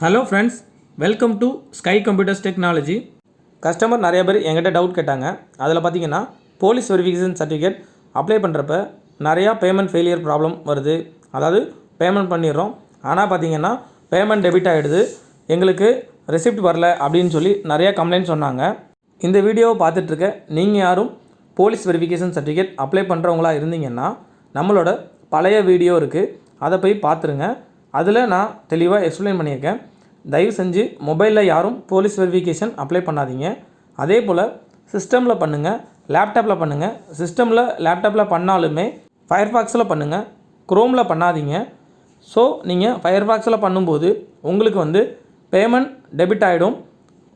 Hello friends, welcome to sky computers technology. Customer நிறைய பேர் என்கிட்ட டவுட் கேட்டாங்க. அதில் பார்த்தீங்கன்னா போலீஸ் வெரிஃபிகேஷன் சர்டிஃபிகேட் அப்ளை பண்ணுறப்ப நிறையா பேமெண்ட் ஃபெயிலியர் ப்ராப்ளம் வருது. அதாவது பேமெண்ட் பண்ணிடுறோம், ஆனால் பார்த்தீங்கன்னா பேமெண்ட் டெபிட் ஆகிடுது, எங்களுக்கு ரெசிப்ட் வரல அப்படின்னு சொல்லி நிறையா கம்ப்ளைண்ட் சொன்னாங்க. இந்த வீடியோவை பார்த்துட்ருக்க நீங்கள் யாரும் போலீஸ் வெரிஃபிகேஷன் சர்டிஃபிகேட் அப்ளை பண்ணுறவங்களா இருந்தீங்கன்னா நம்மளோட பழைய வீடியோ இருக்குது, அதை போய் பார்த்துருங்க. அதில் நான் தெளிவாக எக்ஸ்பிளைன் பண்ணியிருக்கேன். தயவு செஞ்சு மொபைலில் யாரும் போலீஸ் வெரிஃபிகேஷன் அப்ளை பண்ணாதீங்க. அதே போல் சிஸ்டமில் பண்ணுங்கள், லேப்டாப்பில் பண்ணுங்கள். லேப்டாப்பில் பண்ணாலுமே ஃபயர்பாக்ஸில் பண்ணுங்கள், குரோமில் பண்ணாதீங்க. ஸோ நீங்கள் ஃபயர்பாக்ஸில் பண்ணும்போது உங்களுக்கு பேமெண்ட் டெபிட் ஆகிடும்.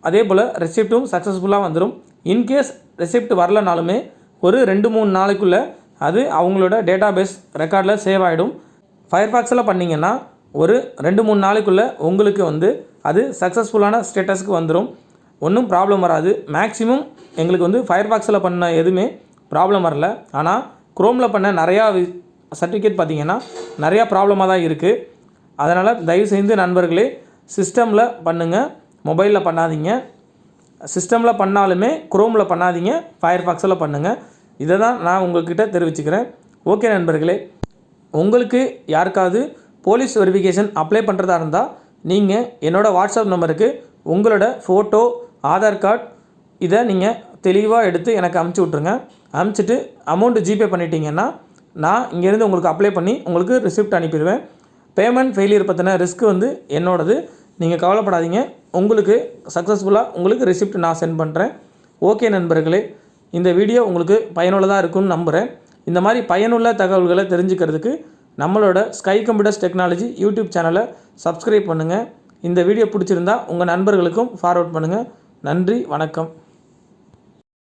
அதே போல் ரெசிப்ட்டும் சக்ஸஸ்ஃபுல்லாக வந்துடும். இன்கேஸ் ரெசிப்ட் வரலனாலுமே ஒரு 2-3 நாளைக்குள்ளே அது அவங்களோட டேட்டாபேஸ் ரெக்கார்டில் சேவ் ஆகிடும். ஃபயர்பாக்ஸில் பண்ணிங்கன்னா ஒரு 2-3 நாளைக்குள்ளே உங்களுக்கு அது சக்ஸஸ்ஃபுல்லான ஸ்டேட்டஸ்க்கு வந்துடும். ஒன்றும் ப்ராப்ளம் வராது. மேக்ஸிமம் எங்களுக்கு ஃபயர்பாக்ஸில் பண்ண எதுவுமே ப்ராப்ளம் வரல. ஆனால் குரோமில் பண்ண நிறையா சர்டிஃபிகேட் பார்த்திங்கன்னா நிறையா ப்ராப்ளமாக தான் இருக்குது. அதனால் தயவு செய்து நண்பர்களே சிஸ்டமில் பண்ணுங்கள், மொபைலில் பண்ணாதீங்க. சிஸ்டமில் பண்ணாலுமே குரோமில் பண்ணாதீங்க, ஃபயர்பாக்ஸில் பண்ணுங்கள். இதை தான் நான் உங்கள்கிட்ட தெரிவிச்சுக்கிறேன். ஓகே நண்பர்களே, உங்களுக்கு யாருக்காவது போலீஸ் வெரிஃபிகேஷன் அப்ளை பண்ணுறதா இருந்தால் நீங்கள் என்னோடய வாட்ஸ்அப் நம்பருக்கு உங்களோட ஃபோட்டோ, ஆதார் கார்டு இதை நீங்கள் தெளிவாக எடுத்து எனக்கு அமுச்சு விட்ருங்க. அமுச்சிட்டு அமௌண்ட்டு ஜிபே பண்ணிட்டீங்கன்னா நான் இங்கேருந்து உங்களுக்கு அப்ளை பண்ணி உங்களுக்கு ரிசிப்ட் அனுப்பிடுவேன். பேமெண்ட் ஃபெயிலியர் பற்றின ரிஸ்க் என்னோடது, நீங்கள் கவலைப்படாதீங்க. உங்களுக்கு சக்ஸஸ்ஃபுல்லாக உங்களுக்கு ரிசிப்ட் நான் சென்ட் பண்ணுறேன். ஓகே நண்பர்களே, இந்த வீடியோ உங்களுக்கு பயனுள்ளதாக இருக்கும்னு நம்புகிறேன். இந்த மாதிரி பயனுள்ள தகவல்களை தெரிஞ்சுக்கிறதுக்கு நம்மளோட ஸ்கை கம்ப்யூட்டர்ஸ் டெக்னாலஜி யூடியூப் சேனலை சப்ஸ்கிரைப் பண்ணுங்கள். இந்த வீடியோ பிடிச்சிருந்தா உங்கள் நண்பர்களுக்கும் ஃபார்வர்ட் பண்ணுங்கள். நன்றி, வணக்கம்.